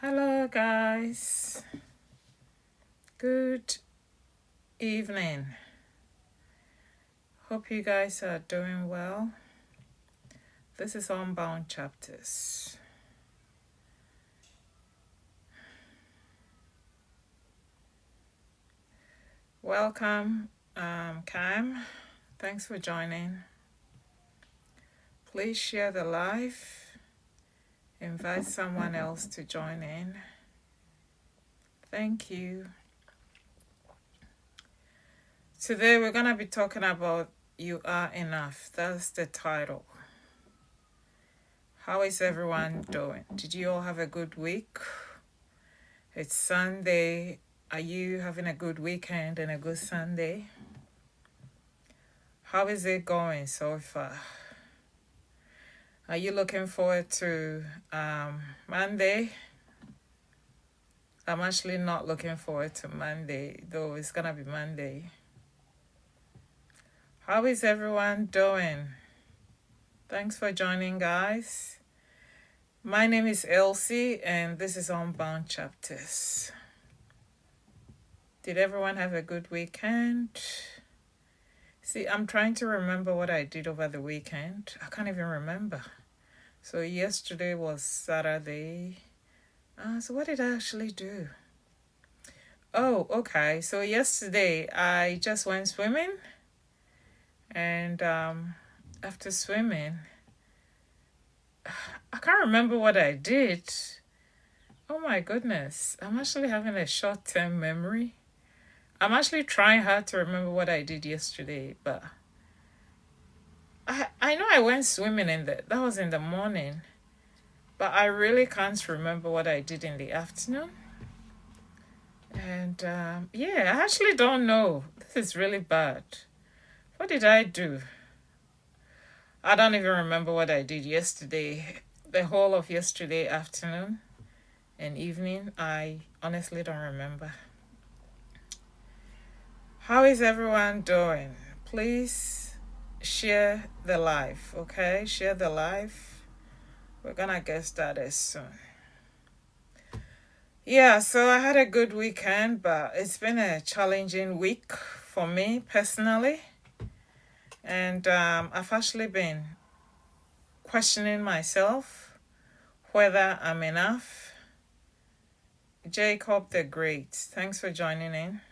Hello, guys. Good evening. Hope you guys are doing well. This is Unbound Chapters. Welcome, Cam. Thanks for joining. Please share the live. Invite someone else to join in. Thank you. Today we're going to be talking about You Are Enough. That's the title. How is everyone doing? Did you all have a good week? It's Sunday. Are you having a good weekend and a good Sunday? How is it going so far? Are you looking forward to Monday? I'm actually not looking forward to Monday, though it's going to be Monday. How is everyone doing? Thanks for joining, guys. My name is Elsie, and this is Unbound Chapters. Did everyone have a good weekend? See, I'm trying to remember what I did over the weekend. I can't even remember. So yesterday was Saturday. So what did I actually do? Oh, okay. So yesterday I just went swimming. And after swimming, I can't remember what I did. Oh my goodness. I'm actually having a short-term memory. I'm actually trying hard to remember what I did yesterday, but I know I went swimming that was in the morning, but I really can't remember what I did in the afternoon. And yeah, I actually don't know. This is really bad. What did I do? I don't even remember what I did yesterday. The whole of yesterday afternoon and evening, I honestly don't remember. How is everyone doing? Please share the live, okay? Share the live. We're gonna get started soon. Yeah, so I had a good weekend, but it's been a challenging week for me personally. And I've actually been questioning myself whether I'm enough. Jacob the Great, thanks for joining in.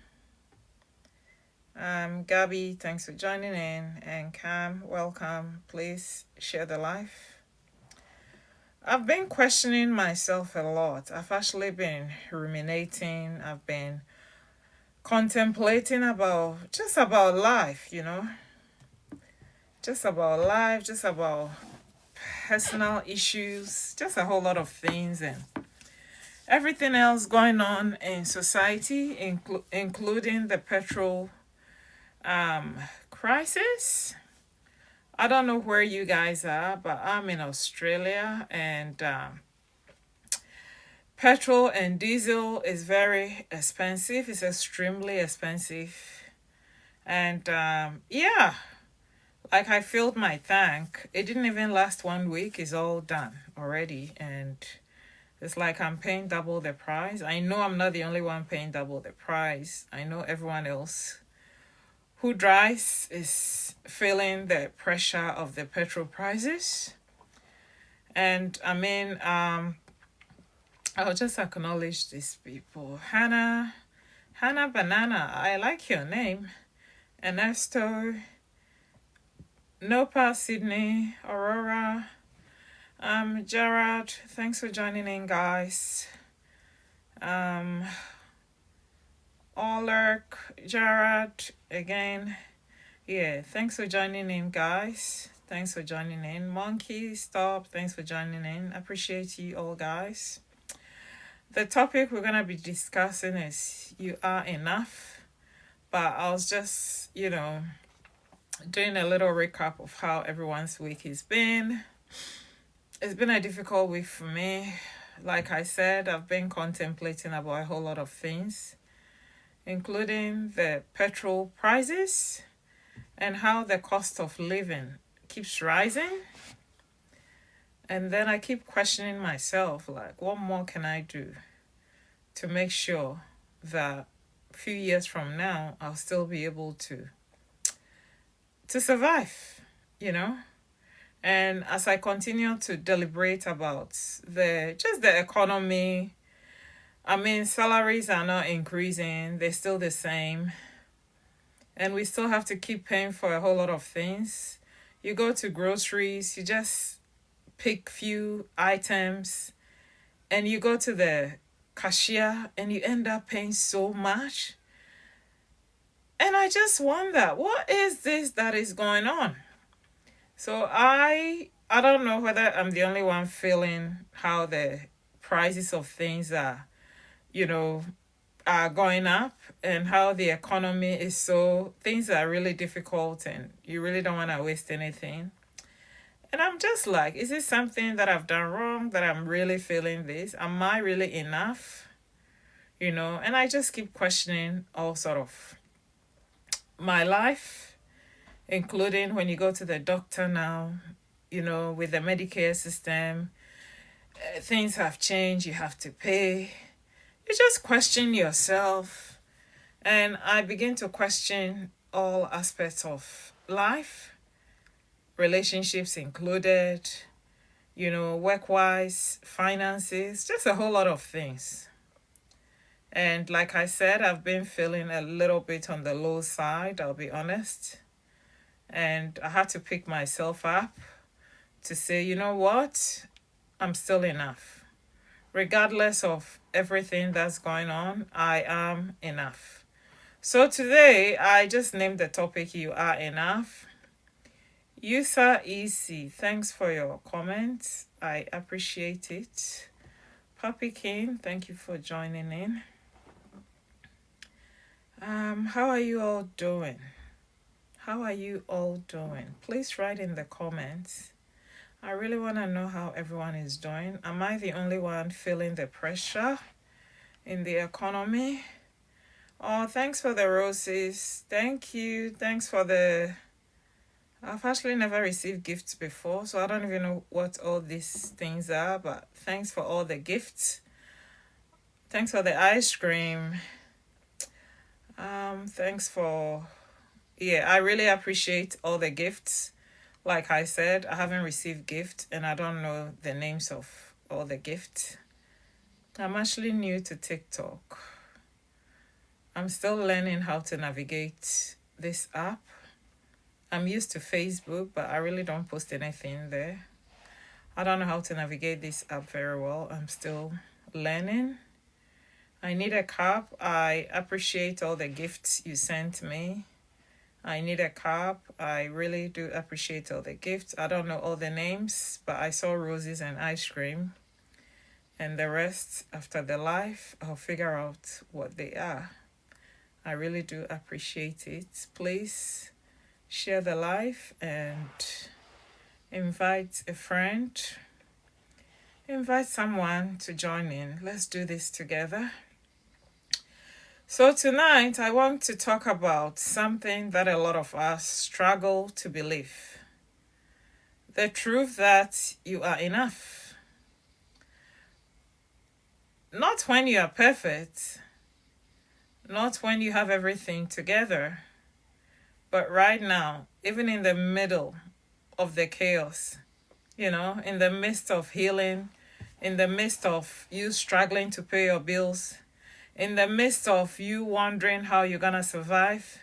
Gabby, thanks for joining in. And Cam, welcome. Please share the live. I've been questioning myself a lot. I've actually been ruminating. I've been contemplating about life, just about life, just about personal issues, just a whole lot of things and everything else going on in society, including the petrol crisis. I don't know where you guys are, but I'm in Australia, and petrol and diesel is very expensive. It's extremely expensive. And yeah, like I filled my tank. It didn't even last 1 week. It's all done already. And it's like I'm paying double the price. I know I'm not the only one paying double the price. I know everyone else who drives is feeling the pressure of the petrol prices. And I mean, I'll just acknowledge these people. Hannah Banana, I like your name. Ernesto, Nopa, Sydney, Aurora, Gerard, thanks for joining in, guys. Olerk, Gerard, again. Yeah, thanks for joining in, guys. Thanks for joining in. Monkey, stop. Thanks for joining in. Appreciate you all, guys. The topic we're going to be discussing is You Are Enough. But I was just, doing a little recap of how everyone's week has been. It's been a difficult week for me. Like I said, I've been contemplating about a whole lot of things, including the petrol prices and how the cost of living keeps rising. And then I keep questioning myself, like, what more can I do to make sure that a few years from now I'll still be able to survive, you know? And as I continue to deliberate about the economy, I mean, salaries are not increasing, they're still the same. And we still have to keep paying for a whole lot of things. You go to groceries, you just pick few items, and you go to the cashier and you end up paying so much. And I just wonder, what is this that is going on? So I don't know whether I'm the only one feeling how the prices of things are, you know, are going up, and how the economy is, so things are really difficult and you really don't want to waste anything. And I'm just like, is it something that I've done wrong that I'm really feeling this? Am I really enough? And I just keep questioning all sort of my life, including when you go to the doctor now, with the Medicare system, things have changed, you have to pay. You just question yourself. And I begin to question all aspects of life, relationships included, work wise, finances, just a whole lot of things. And like I said, I've been feeling a little bit on the low side, I'll be honest. And I had to pick myself up to say, you know what? I'm still enough. Regardless of everything that's going on, I am enough. So today, I just named the topic You Are Enough. User Easy, thanks for your comments. I appreciate it. Puppy King, thank you for joining in. How are you all doing? How are you all doing? Please write in the comments. I really want to know how everyone is doing. Am I the only one feeling the pressure in the economy? Oh, thanks for the roses. Thank you. Thanks for the... I've actually never received gifts before, so I don't even know what all these things are, but thanks for all the gifts. Thanks for the ice cream. Thanks for... Yeah, I really appreciate all the gifts. Like I said, I haven't received gifts and I don't know the names of all the gifts. I'm actually new to TikTok. I'm still learning how to navigate this app. I'm used to Facebook, but I really don't post anything there. I don't know how to navigate this app very well. I'm still learning. I need a cup. I appreciate all the gifts you sent me. I need a cup. I really do appreciate all the gifts. I don't know all the names, but I saw roses and ice cream. And the rest, after the live, I'll figure out what they are. I really do appreciate it. Please share the live and invite a friend. Invite someone to join in. Let's do this together. So tonight, I want to talk about something that a lot of us struggle to believe. The truth that you are enough. Not when you are perfect, not when you have everything together, but right now, even in the middle of the chaos, in the midst of healing, in the midst of you struggling to pay your bills, in the midst of you wondering how you're going to survive,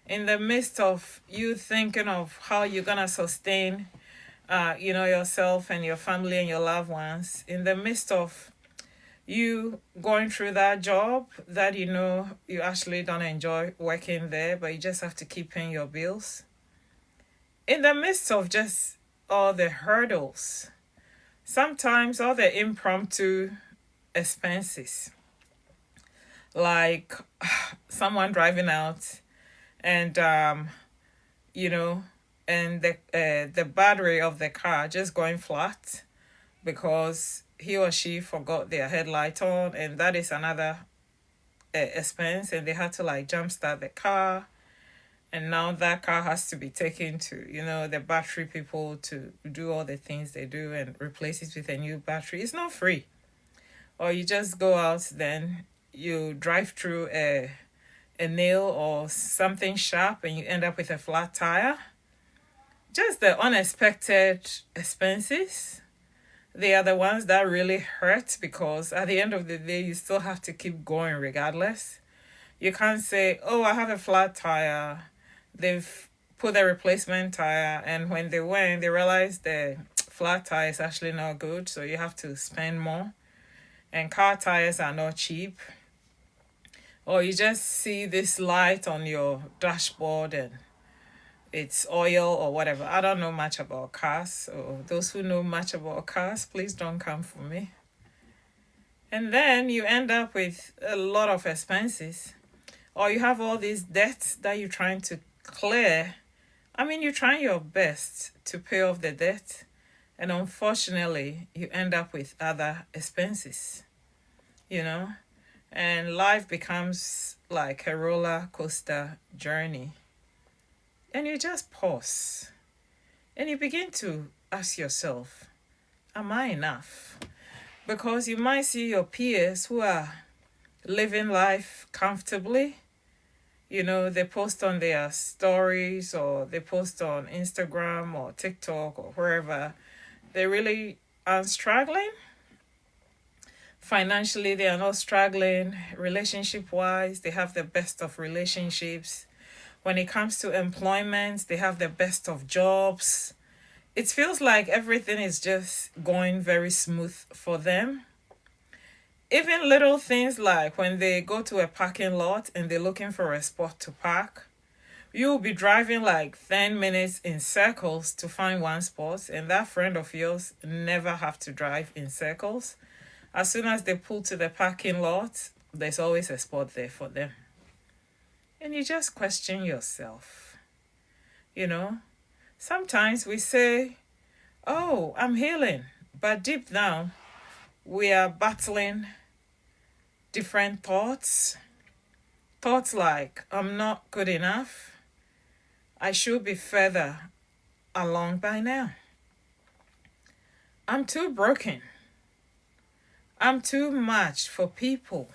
in the midst of you thinking of how you're going to sustain, yourself and your family and your loved ones, in the midst of you going through that job that you actually don't enjoy working there, but you just have to keep paying your bills, in the midst of just all the hurdles, sometimes all the impromptu expenses, like someone driving out and and the battery of the car just going flat because he or she forgot their headlight on, and that is another expense, and they had to like jumpstart the car. And now that car has to be taken to, the battery people to do all the things they do and replace it with a new battery. It's not free. Or you just go out, then you drive through a nail or something sharp and you end up with a flat tire. Just the unexpected expenses. They are the ones that really hurt, because at the end of the day, you still have to keep going regardless. You can't say, oh, I have a flat tire. They've put a replacement tire, and when they went, they realized the flat tire is actually not good, so you have to spend more. And car tires are not cheap. Or you just see this light on your dashboard and it's oil or whatever. I don't know much about cars, so those who know much about cars, please don't come for me. And then you end up with a lot of expenses. Or you have all these debts that you're trying to clear. I mean, you're trying your best to pay off the debt, and unfortunately, you end up with other expenses, and life becomes like a roller coaster journey. And you just pause and you begin to ask yourself, am I enough? Because you might see your peers who are living life comfortably. They post on their stories, or they post on Instagram or TikTok or wherever. They really aren't struggling. Financially, they are not struggling. Relationship-wise, they have the best of relationships. When it comes to employment, they have the best of jobs. It feels like everything is just going very smooth for them. Even little things like when they go to a parking lot and they're looking for a spot to park, you'll be driving like 10 minutes in circles to find one spot, and that friend of yours never have to drive in circles. As soon as they pull to the parking lot, there's always a spot there for them. And you just question yourself. Sometimes we say, oh, I'm healing. But deep down, we are battling different thoughts. Thoughts like, I'm not good enough. I should be further along by now. I'm too broken. I'm too much for people.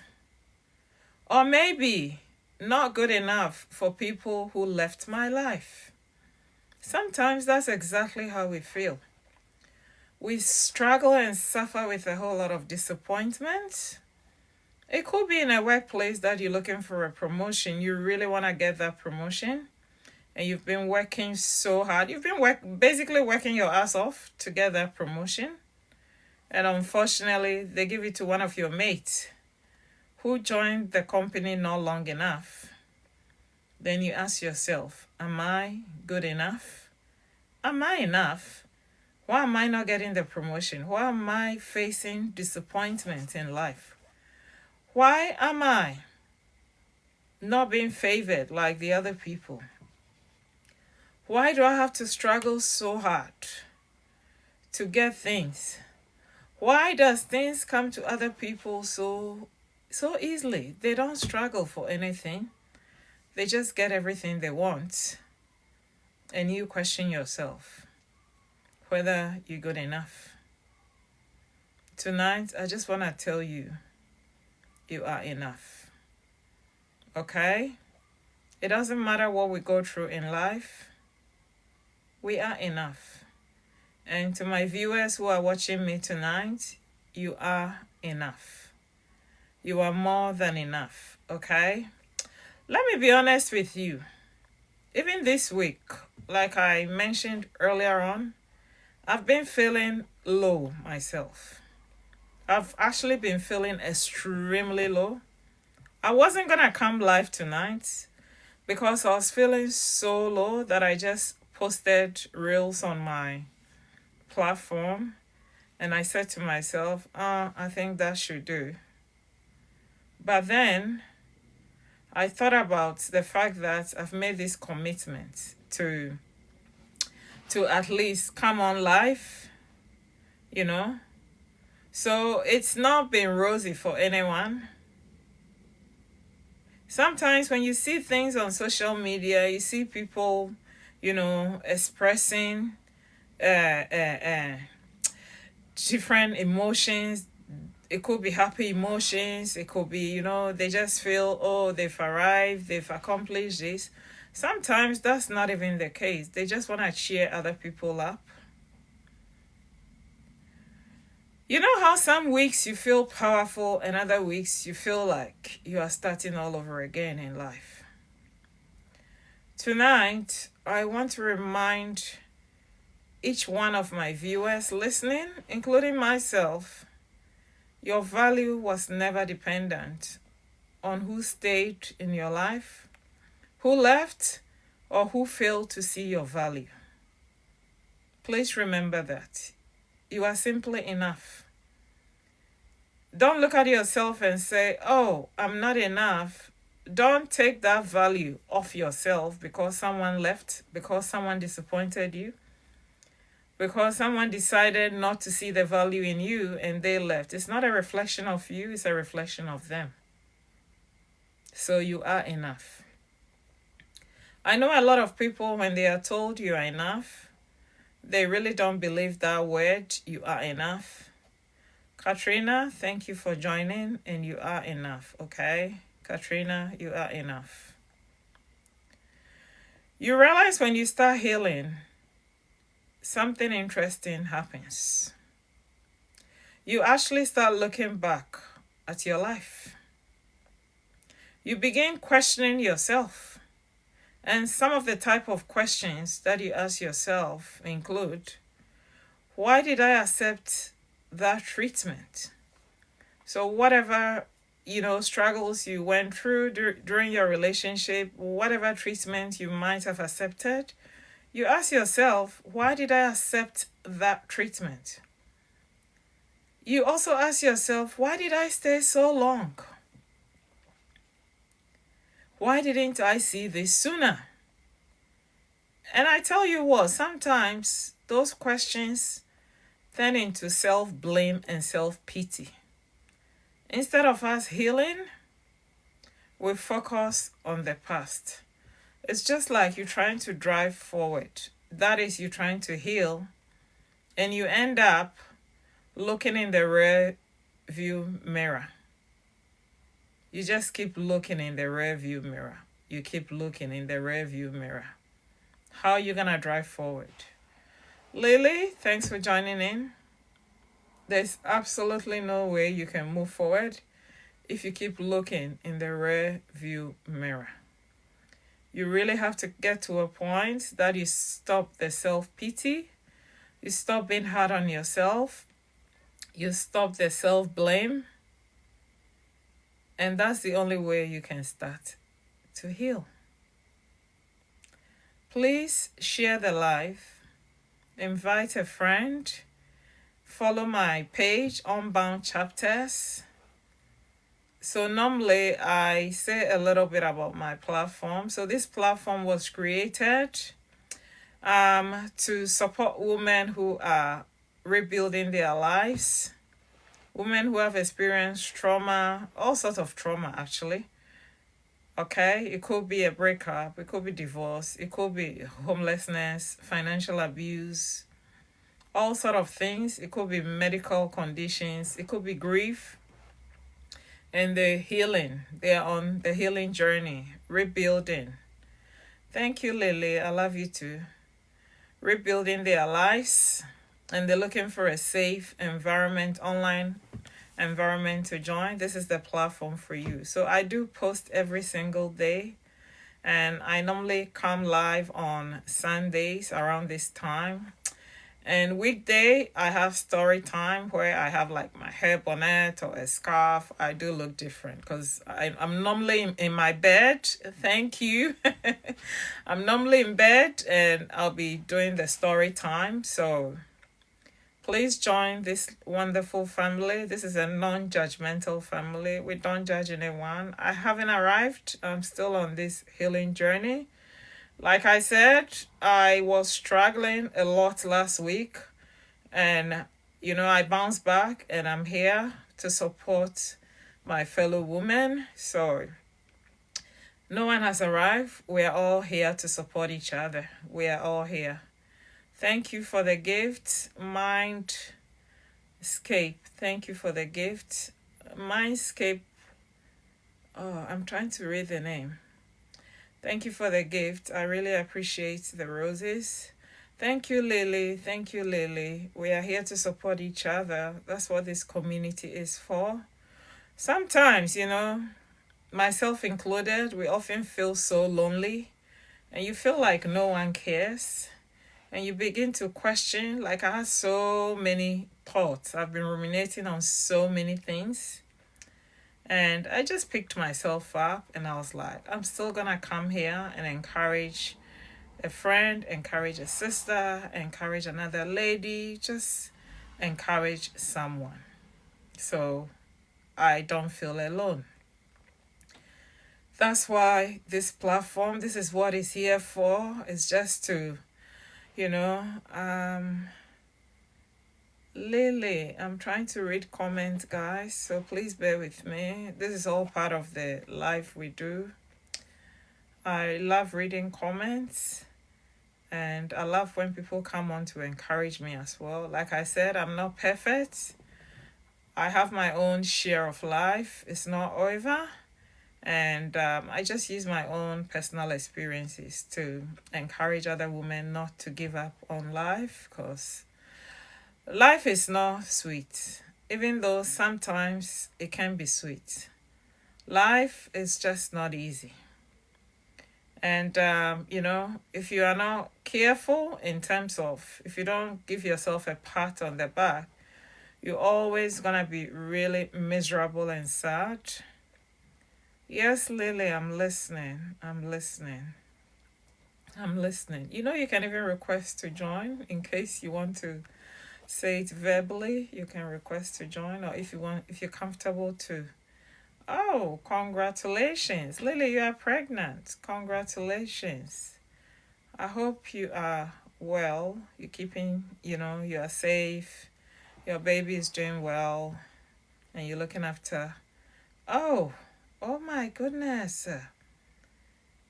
Or maybe not good enough for people who left my life. Sometimes that's exactly how we feel. We struggle and suffer with a whole lot of disappointment. It could be in a workplace that you're looking for a promotion. You really want to get that promotion, and you've been working so hard. You've been basically working your ass off to get that promotion. And unfortunately, they give it to one of your mates who joined the company not long enough. Then you ask yourself, am I good enough? Am I enough? Why am I not getting the promotion? Why am I facing disappointment in life? Why am I not being favored like the other people? Why do I have to struggle so hard to get things? Why does things come to other people so easily? They don't struggle for anything. They just get everything they want. And you question yourself whether you're good enough. Tonight, I just want to tell you, you are enough. Okay? It doesn't matter what we go through in life. We are enough. And to my viewers who are watching me tonight, you are enough. You are more than enough. Okay? Let me be honest with you. Even this week, like I mentioned earlier on, I've been feeling low myself. I've actually been feeling extremely low. I wasn't going to come live tonight because I was feeling so low that I just posted reels on my platform, and I said to myself, I think that should do. But then I thought about the fact that I've made this commitment to at least come on live, So it's not been rosy for anyone. Sometimes when you see things on social media, you see people, expressing uh, uh, different emotions. It could be happy emotions. It could be, they just feel, oh, they've arrived, they've accomplished this. Sometimes that's not even the case. They just want to cheer other people up. You know how some weeks you feel powerful and other weeks you feel like you are starting all over again in life? Tonight, I want to remind each one of my viewers listening, including myself, your value was never dependent on who stayed in your life, who left, or who failed to see your value. Please remember that. You are simply enough. Don't look at yourself and say, oh, I'm not enough. Don't take that value off yourself because someone left, because someone disappointed you, because someone decided not to see the value in you and they left. It's not a reflection of you, it's a reflection of them. So you are enough. I know a lot of people, when they are told you are enough, they really don't believe that word, you are enough. Katrina, thank you for joining, and you are enough, okay? Katrina, you are enough. You realize when you start healing, something interesting happens. You actually start looking back at your life. You begin questioning yourself. And some of the type of questions that you ask yourself include, why did I accept that treatment? So whatever, struggles you went through during your relationship, whatever treatment you might have accepted, you ask yourself, why did I accept that treatment? You also ask yourself, why did I stay so long? Why didn't I see this sooner? And I tell you what, sometimes those questions turn into self-blame and self-pity. Instead of us healing, we focus on the past. It's just like you're trying to drive forward. That is, you're trying to heal, and you end up looking in the rear view mirror. You just keep looking in the rear view mirror. You keep looking in the rear view mirror. How are you going to drive forward? Lily, thanks for joining in. There's absolutely no way you can move forward if you keep looking in the rear view mirror. You really have to get to a point that you stop the self-pity, you stop being hard on yourself, you stop the self-blame, and that's the only way you can start to heal. Please share the live, invite a friend, follow my page, Unbound Chapters. So normally I say a little bit about my platform. So this platform was created to support women who are rebuilding their lives, women who have experienced trauma, all sorts of trauma actually. Okay, it could be a breakup, it could be divorce, it could be homelessness, financial abuse, all sort of things. It could be medical conditions, it could be grief, and the healing. They are on the healing journey, rebuilding. Thank you, Lily. I love you too. Rebuilding their lives, and they're looking for a safe environment, online environment to join. This is the platform for you. So I do post every single day, and I normally come live on Sundays around this time. And weekday I have story time where I have like my hair bonnet or a scarf. I do look different because I'm normally in my bed. Thank you. I'm normally in bed and I'll be doing the story time. So please join this wonderful family. This is a non-judgmental family. We don't judge anyone. I haven't arrived. I'm still on this healing journey. Like I said, I was struggling a lot last week, and I bounced back and I'm here to support my fellow women. So No one has arrived. We are all here to support each other. We are all here. Thank you for the gift, Mindscape. Thank you for the gift. Mindscape. Oh, I'm trying to read the name. Thank you for the gift. I really appreciate the roses. Thank you, Lily. Thank you, Lily. We are here to support each other. That's what this community is for. Sometimes, myself included, we often feel so lonely and you feel like no one cares. And you begin to question, like I had so many thoughts. I've been ruminating on so many things. And I just picked myself up and I was like, I'm still gonna come here and encourage a friend, encourage a sister, encourage another lady, just encourage someone. So I don't feel alone. That's why this platform, this is what it's here for. It's just to, you know, Lily, I'm trying to read comments, guys, so please bear with me. This is all part of the life we do. I love reading comments and I love when people come on to encourage me as well. Like I said, I'm not perfect. I have my own share of life. It's not over. And I just use my own personal experiences to encourage other women not to give up on life, because life is not sweet, even though sometimes it can be sweet. Life is just not easy. And, if you are not careful in terms of, if you don't give yourself a pat on the back, you're always going to be really miserable and sad. Yes, Lily, I'm listening. I'm listening. You can even request to join in case you want to say it verbally. You can request to join, or if you're comfortable to. Oh, congratulations. Lily, you are pregnant. Congratulations. I hope you are well. You're keeping, you are safe. Your baby is doing well. And you're looking after. Oh my goodness.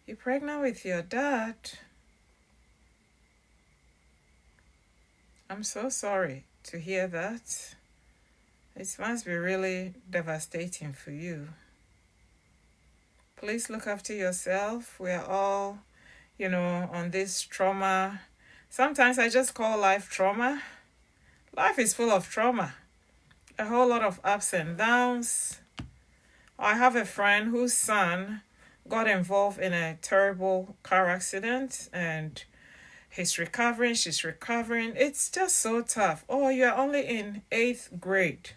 You're pregnant with your dad. I'm so sorry to hear that. It must be really devastating for you. Please look after yourself. We're all, on this trauma. Sometimes I just call life trauma. Life is full of trauma. A whole lot of ups and downs. I have a friend whose son got involved in a terrible car accident and he's recovering, she's recovering. It's just so tough. Oh, you're only in 8th grade.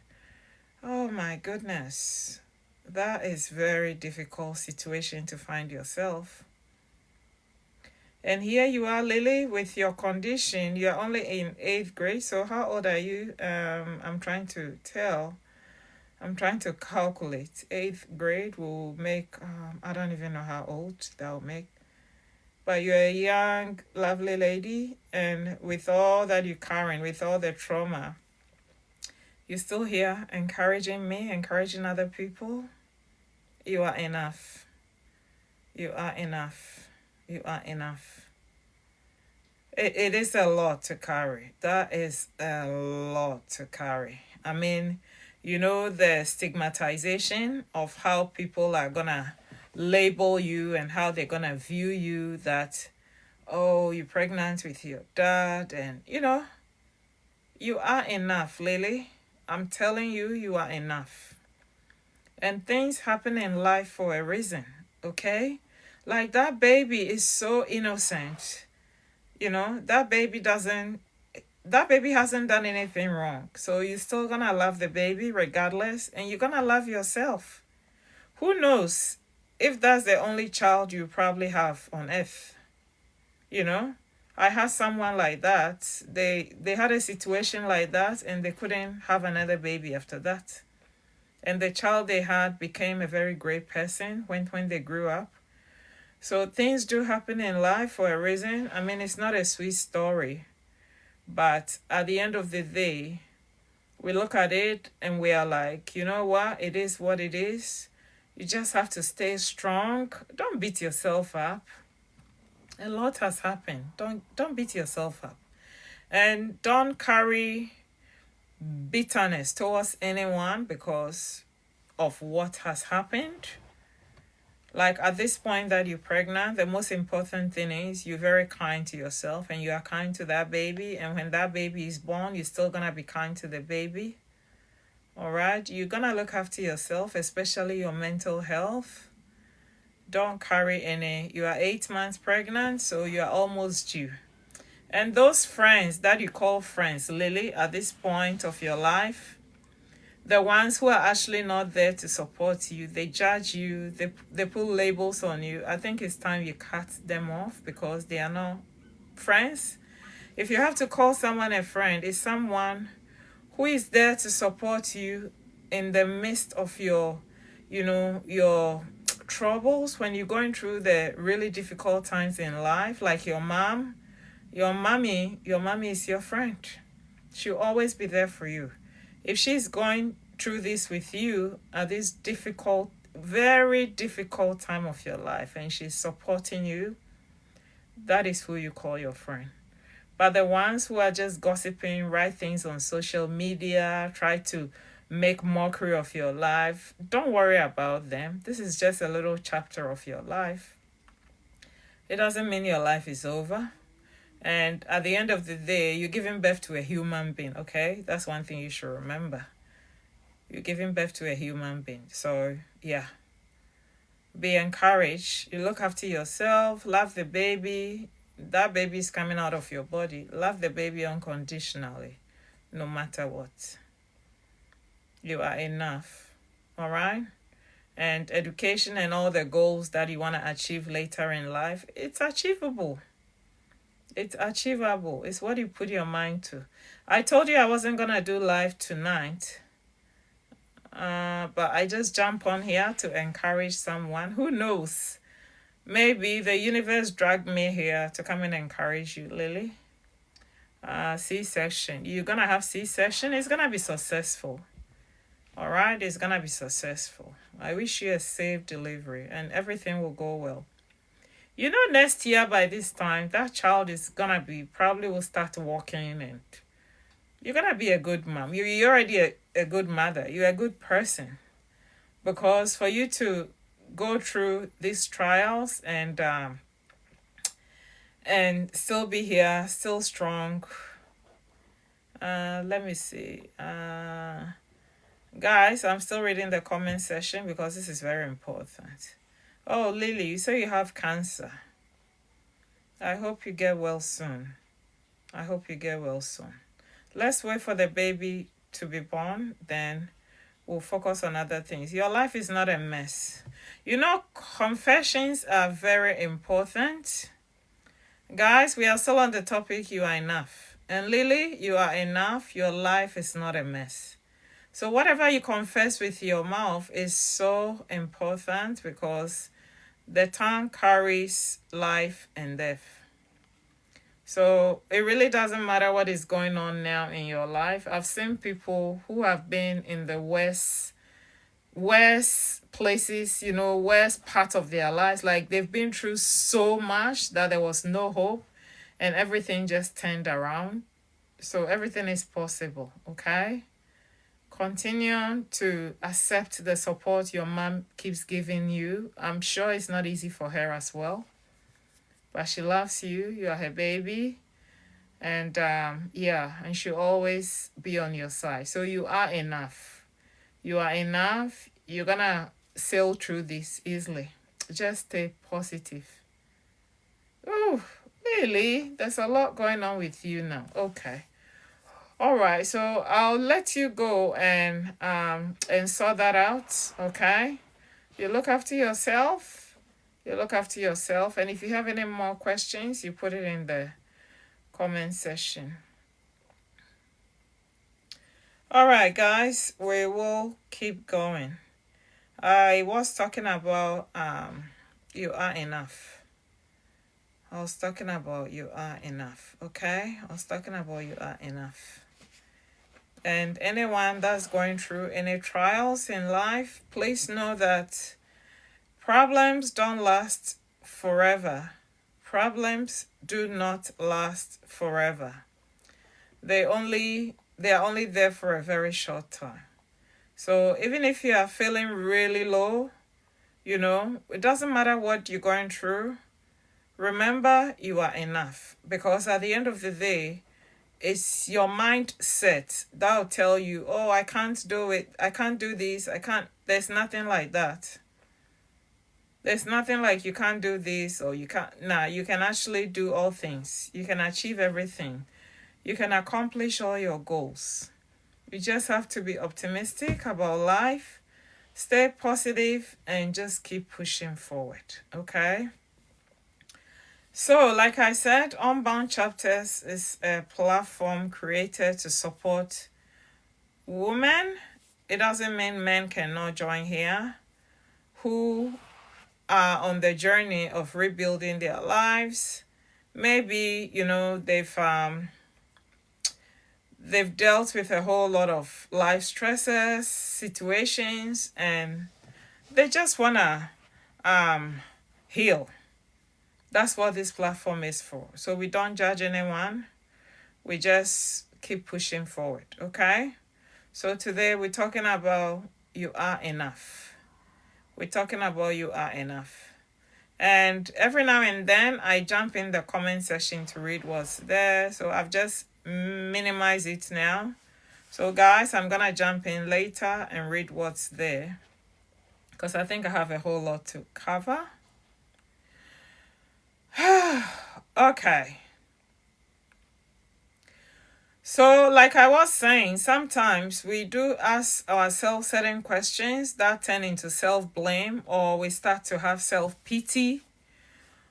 Oh my goodness. That is very difficult situation to find yourself. And here you are, Lily, with your condition. You're only in 8th grade. So how old are you? I'm trying to calculate. 8th grade will make, I don't even know how old that will make. But you're a young, lovely lady. And with all that you're carrying, with all the trauma, you're still here encouraging me, encouraging other people. You are enough. You are enough. You are enough. It is a lot to carry. That is a lot to carry. I mean, the stigmatization of how people are going to label you and how they're going to view you, that, oh, you're pregnant with your dad. And, you are enough, Lily. I'm telling you, you are enough. And things happen in life for a reason, okay? Like that baby is so innocent. That baby hasn't done anything wrong. So you're still gonna love the baby regardless, and you're gonna love yourself. Who knows if that's the only child you probably have on earth? I had someone like that. They had a situation like that and they couldn't have another baby after that. And the child they had became a very great person when they grew up. So things do happen in life for a reason. I mean, it's not a sweet story. But at the end of the day, we look at it and we are like, you know what? It is what it is. You just have to stay strong. Don't beat yourself up. A lot has happened. Don't beat yourself up. And don't carry bitterness towards anyone because of what has happened. Like at this point that you're pregnant, the most important thing is you're very kind to yourself and you are kind to that baby. And when that baby is born, you're still gonna be kind to the baby. All right, you're gonna look after yourself, especially your mental health. Don't carry any. You are 8 months pregnant, so you are almost due. And those friends that you call friends, Lily, at this point of your life, the ones who are actually not there to support you, they judge you, they put labels on you. I think it's time you cut them off because they are not friends. If you have to call someone a friend, it's someone who is there to support you in the midst of your, your troubles, when you're going through the really difficult times in life, like your mom. Your mommy is your friend. She'll always be there for you. If she's going through this with you at this difficult, very difficult time of your life and she's supporting you, that is who you call your friend. But the ones who are just gossiping, write things on social media, try to make mockery of your life, don't worry about them. This is just a little chapter of your life. It doesn't mean your life is over. And at the end of the day, you're giving birth to a human being, okay? That's one thing you should remember. You're giving birth to a human being. So, yeah. Be encouraged. You look after yourself. Love the baby. That baby is coming out of your body. Love the baby unconditionally, no matter what. You are enough, all right? And education and all the goals that you want to achieve later in life, it's achievable. It's achievable. It's what you put your mind to. I told you I wasn't going to do live tonight. But I just jump on here to encourage someone. Who knows? Maybe the universe dragged me here to come and encourage you, Lily. C-section. You're going to have C-section. It's going to be successful. All right? It's going to be successful. I wish you a safe delivery and everything will go well. You know, next year by this time, that child is gonna be, probably will start walking and you're gonna be a good mom. You're already a good mother. You're a good person. Because for you to go through these trials and still be here, still strong. Let me see. Guys, I'm still reading the comment section because this is very important. Oh, Lily, you say you have cancer. I hope you get well soon. I hope you get well soon. Let's wait for the baby to be born, then we'll focus on other things. Your life is not a mess. You know, confessions are very important. Guys, we are still on the topic, you are enough. And Lily, you are enough. Your life is not a mess. So whatever you confess with your mouth is so important because the tongue carries life and death. So it really doesn't matter what is going on now in your life. I've seen people who have been in the worst places, worst part of their lives. Like they've been through so much that there was no hope and everything just turned around. So everything is possible, okay? Continue to accept the support your mom keeps giving you. I'm sure it's not easy for her as well. But she loves you. You are her baby. And and she'll always be on your side. So you are enough. You are enough. You're going to sail through this easily. Just stay positive. Oh, really? There's a lot going on with you now. Okay. All right, so I'll let you go and sort that out, okay? You look after yourself. You look after yourself. And if you have any more questions, you put it in the comment section. All right, guys, we will keep going. I was talking about you are enough. I was talking about you are enough, okay? I was talking about you are enough. And anyone that's going through any trials in life, please know that Problems don't last forever. Problems do not last forever. They are only there for a very short time. So even if you are feeling really low, it doesn't matter what you're going through. Remember, you are enough. Because at the end of the day, it's your mindset that will tell you, oh, I can't do it. I can't do this. I can't. There's nothing like that. There's nothing like you can't do this or you can't. Nah, you can actually do all things. You can achieve everything. You can accomplish all your goals. You just have to be optimistic about life, stay positive, and just keep pushing forward. Okay? So, like I said, Unbound Chapters is a platform created to support women. It doesn't mean men cannot join here, who are on the journey of rebuilding their lives. Maybe, they've dealt with a whole lot of life stresses, situations, and they just wanna heal. That's what this platform is for. So we don't judge anyone. We just keep pushing forward, okay? So today we're talking about you are enough. We're talking about you are enough. And every now and then I jump in the comment section to read what's there. So I've just minimized it now. So guys, I'm going to jump in later and read what's there, because I think I have a whole lot to cover. Okay. So, like I was saying, sometimes we do ask ourselves certain questions that turn into self-blame, or we start to have self-pity.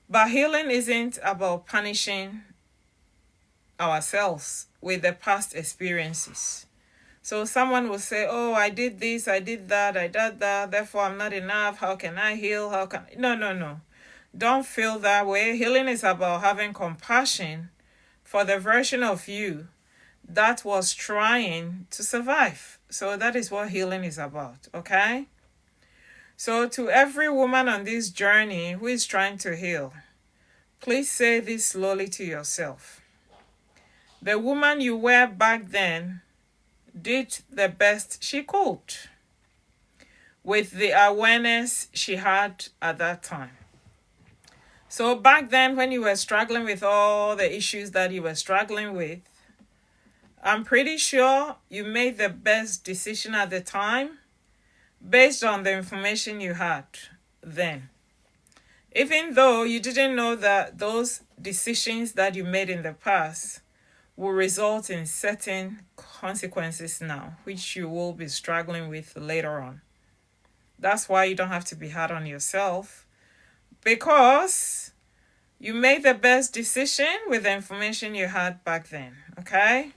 But healing isn't about punishing ourselves with the past experiences. So someone will say, oh, I did this, I did that, therefore I'm not enough. How can I heal? No. Don't feel that way. Healing is about having compassion for the version of you that was trying to survive. So that is what healing is about, okay? So to every woman on this journey who is trying to heal, please say this slowly to yourself. The woman you were back then did the best she could with the awareness she had at that time. So back then, when you were struggling with all the issues that you were struggling with, I'm pretty sure you made the best decision at the time based on the information you had then. Even though you didn't know that those decisions that you made in the past will result in certain consequences now, which you will be struggling with later on. That's why you don't have to be hard on yourself, because you made the best decision with the information you had back then, okay?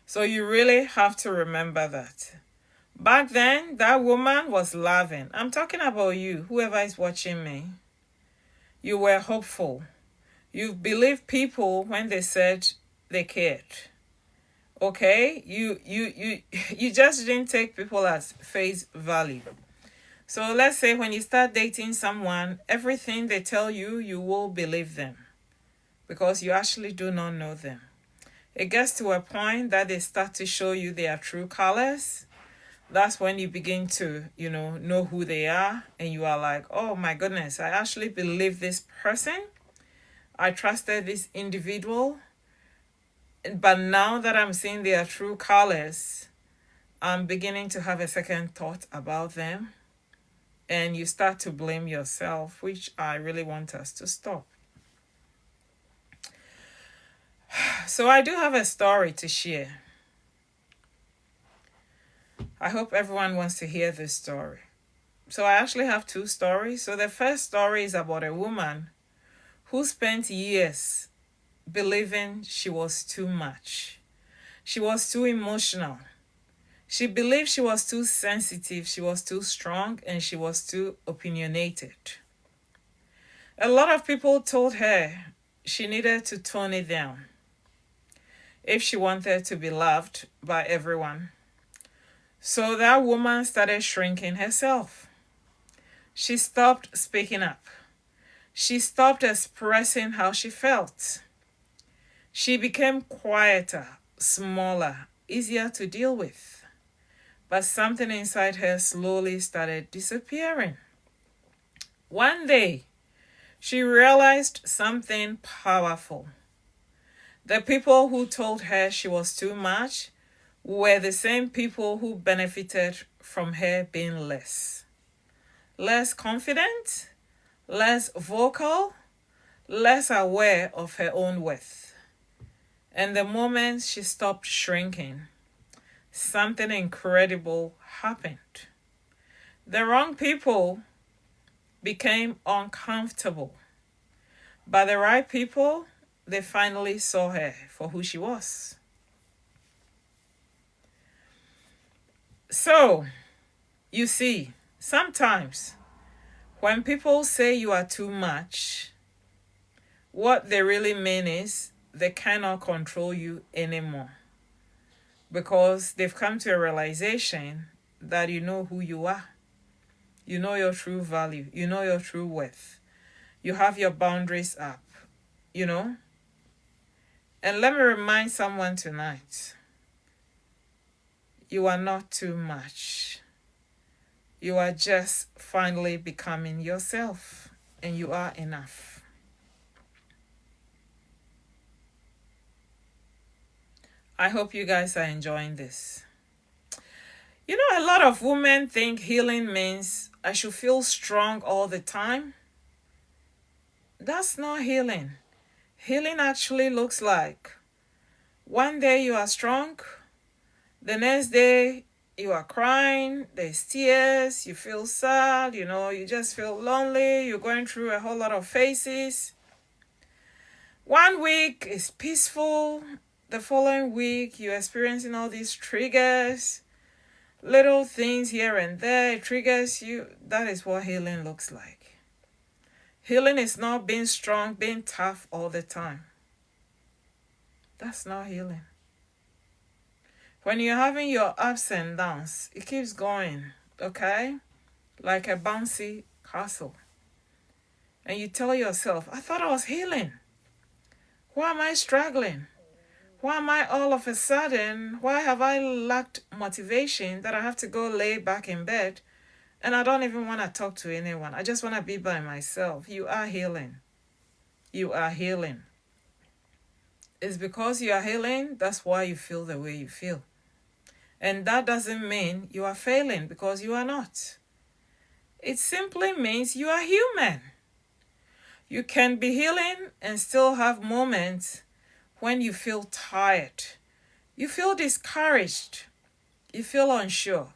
So you really have to remember that. Back then, that woman was loving. I'm talking about you, whoever is watching me. You were hopeful. You believed people when they said they cared. Okay? You just didn't take people as face value. So let's say when you start dating someone, everything they tell you, you will believe them, because you actually do not know them. It gets to a point that they start to show you their true colors. That's when you begin to, know who they are, and you are like, oh my goodness, I actually believe this person. I trusted this individual. But now that I'm seeing their true colors, I'm beginning to have a second thought about them. And you start to blame yourself, which I really want us to stop. So I do have a story to share. I hope everyone wants to hear this story. So I actually have two stories. So the first story is about a woman who spent years believing she was too much. She was too emotional. She believed she was too sensitive, she was too strong, and she was too opinionated. A lot of people told her she needed to tone it down if she wanted to be loved by everyone. So that woman started shrinking herself. She stopped speaking up. She stopped expressing how she felt. She became quieter, smaller, easier to deal with. But something inside her slowly started disappearing. One day, she realized something powerful. The people who told her she was too much were the same people who benefited from her being less. Less confident, less vocal, less aware of her own worth. And the moment she stopped shrinking, something incredible happened. The wrong people became uncomfortable, but the right people, they finally saw her for who she was. So, you see, sometimes when people say you are too much, what they really mean is they cannot control you anymore, because they've come to a realization that you know who you are. You know your true value. You know your true worth. You have your boundaries up, you know? And let me remind someone tonight, you are not too much. You are just finally becoming yourself, and you are enough. I hope you guys are enjoying this. You know, a lot of women think healing means I should feel strong all the time. That's not healing. Healing actually looks like one day you are strong, the next day you are crying, there's tears, you feel sad, you just feel lonely, you're going through a whole lot of phases. 1 week is peaceful, the following week you're experiencing all these triggers, little things here and there, it triggers you. That is what healing looks like. Healing is not being strong, being tough all the time. That's not healing. When you're having your ups and downs, it keeps going, okay? Like a bouncy castle. And you tell yourself, I thought I was healing. Why am I struggling? Why am I all of a sudden, why have I lacked motivation that I have to go lay back in bed and I don't even want to talk to anyone? I just want to be by myself. You are healing. You are healing. It's because you are healing, that's why you feel the way you feel. And that doesn't mean you are failing, because you are not. It simply means you are human. You can be healing and still have moments when you feel tired, you feel discouraged, you feel unsure.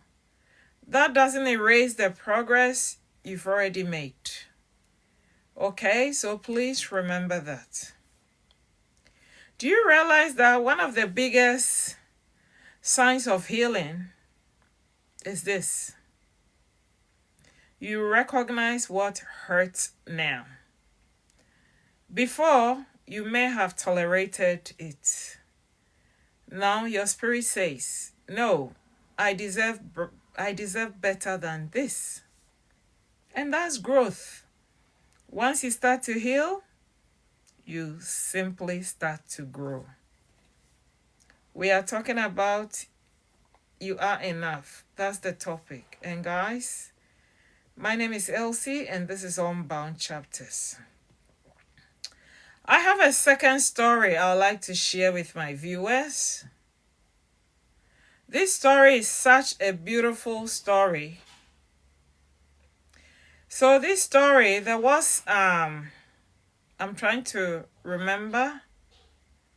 That doesn't erase the progress you've already made. Okay, so please remember that. Do you realize that one of the biggest signs of healing is this? You recognize what hurts now. Before, you may have tolerated it. Now your spirit says, no, I deserve better than this. And that's growth. Once you start to heal, you simply start to grow. We are talking about you are enough. That's the topic. And guys, my name is Elsie and this is Unbound Chapters. I have a second story I'd like to share with my viewers. This story is such a beautiful story. So this story, there was, I'm trying to remember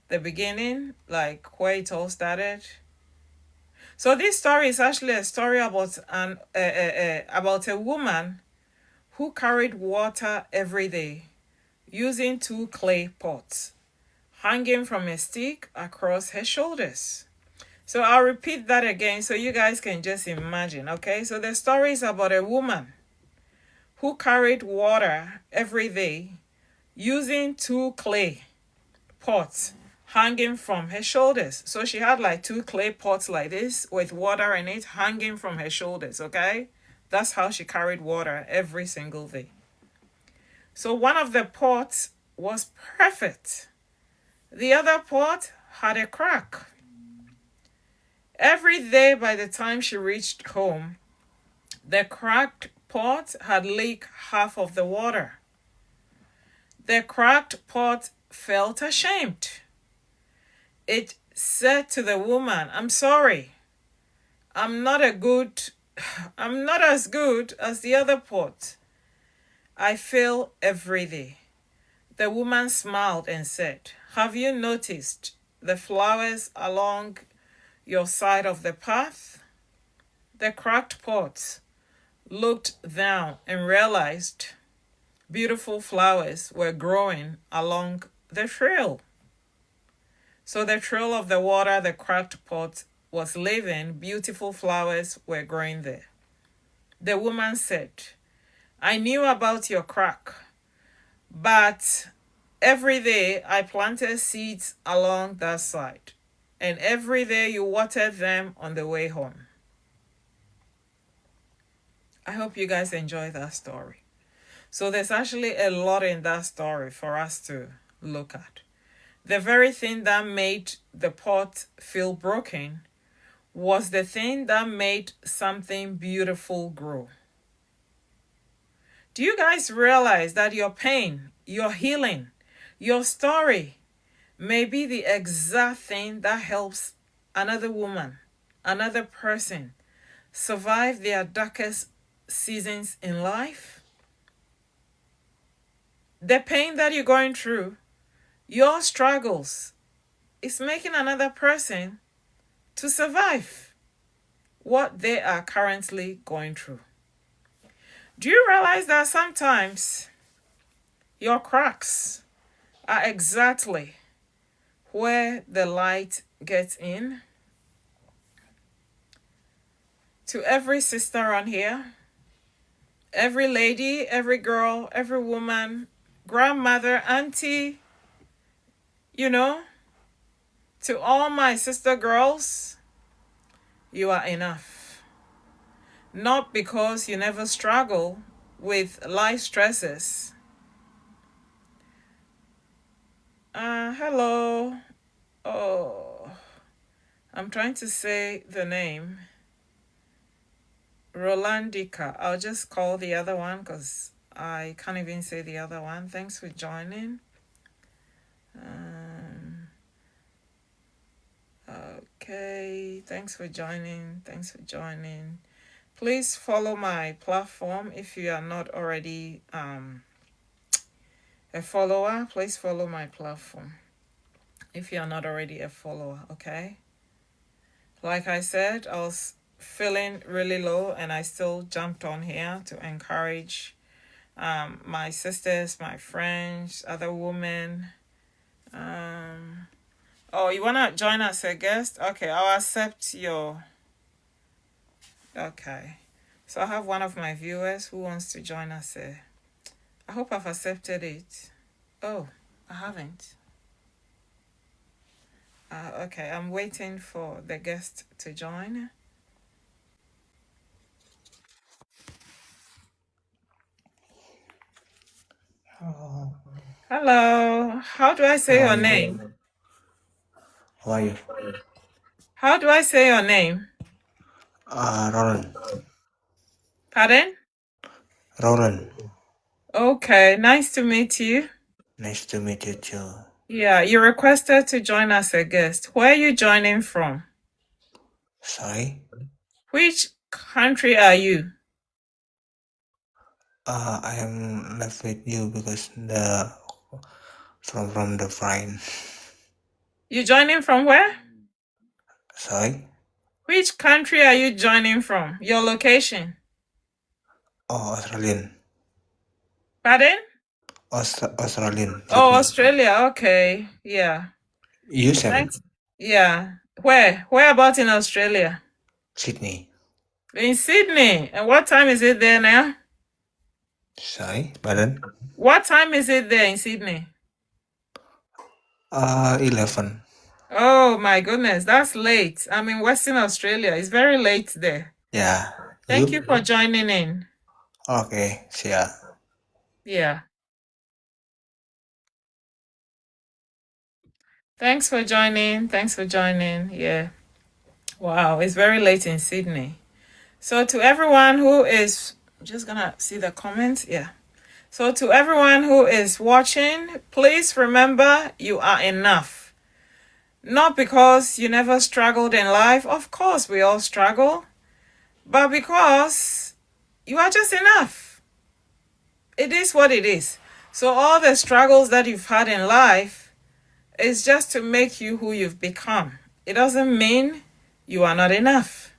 the beginning, like where it all started. So this story is actually a story about a woman who carried water every day using 2 clay pots hanging from a stick across her shoulders. So I'll repeat that again so you guys can just imagine, okay? So the story is about a woman who carried water every day using 2 clay pots hanging from her shoulders. So she had like 2 clay pots like this with water in it hanging from her shoulders, okay? That's how she carried water every single day. So one of the pots was perfect. The other pot had a crack. Every day by the time she reached home, the cracked pot had leaked half of the water. The cracked pot felt ashamed. It said to the woman, I'm sorry. I'm not as good as the other pot. I fail every day. The woman smiled and said, have you noticed the flowers along your side of the path? The cracked pot looked down and realized beautiful flowers were growing along the trail. So the trail of the water the cracked pot was leaving, beautiful flowers were growing there. The woman said, I knew about your crack, but every day I planted seeds along that side, and every day you watered them on the way home. I hope you guys enjoy that story. So there's actually a lot in that story for us to look at. The very thing that made the pot feel broken was the thing that made something beautiful grow. Do you guys realize that your pain, your healing, your story may be the exact thing that helps another woman, another person survive their darkest seasons in life? The pain that you're going through, your struggles, is making another person to survive what they are currently going through. Do you realize that sometimes your cracks are exactly where the light gets in? To every sister on here, every lady, every girl, every woman, grandmother, auntie, to all my sister girls, you are enough. Not because you never struggle with life stresses. Hello. Oh, I'm trying to say the name. Rolandica. I'll just call the other one because I can't even say the other one. Thanks for joining. Okay, thanks for joining. Please follow my platform if you are not already a follower. Please follow my platform if you are not already a follower, okay? Like I said, I was feeling really low and I still jumped on here to encourage my sisters, my friends, other women. Oh, you want to join as a guest? Okay, I'll accept your... Okay. So I have one of my viewers who wants to join us. I hope I've accepted it. Oh, I haven't. Okay, I'm waiting for the guest to join. Hello. How do I say your name? How are you? How do I say your name? Roland. Pardon? Roland. Okay, nice to meet you. Nice to meet you too. Yeah, you requested to join as a guest. Where are you joining from? Sorry? Which country are you? I am left with you because from the friend. You joining from where? Sorry? Which country are you joining from? Your location? Oh, Australian. Pardon? Australian. Oh, Sydney. Australia. Okay. Yeah. You said Thanks. Yeah. Where? Where about in Australia? Sydney. In Sydney. And what time is it there now? Sorry? Pardon? What time is it there in Sydney? 11. Oh my goodness, that's late. I'm in Western Australia. It's very late there. Yeah. Thank You? you for joining in. Okay, siap. Yeah. Thanks for joining. Thanks for joining. Yeah. Wow, it's very late in Sydney. So to everyone who is just gonna see the comments, yeah. So to everyone who is watching, please remember you are enough. Not because you never struggled in life, of course we all struggle, but because you are just enough. It is what it is. So all the struggles that you've had in life is just to make you who you've become. It doesn't mean you are not enough.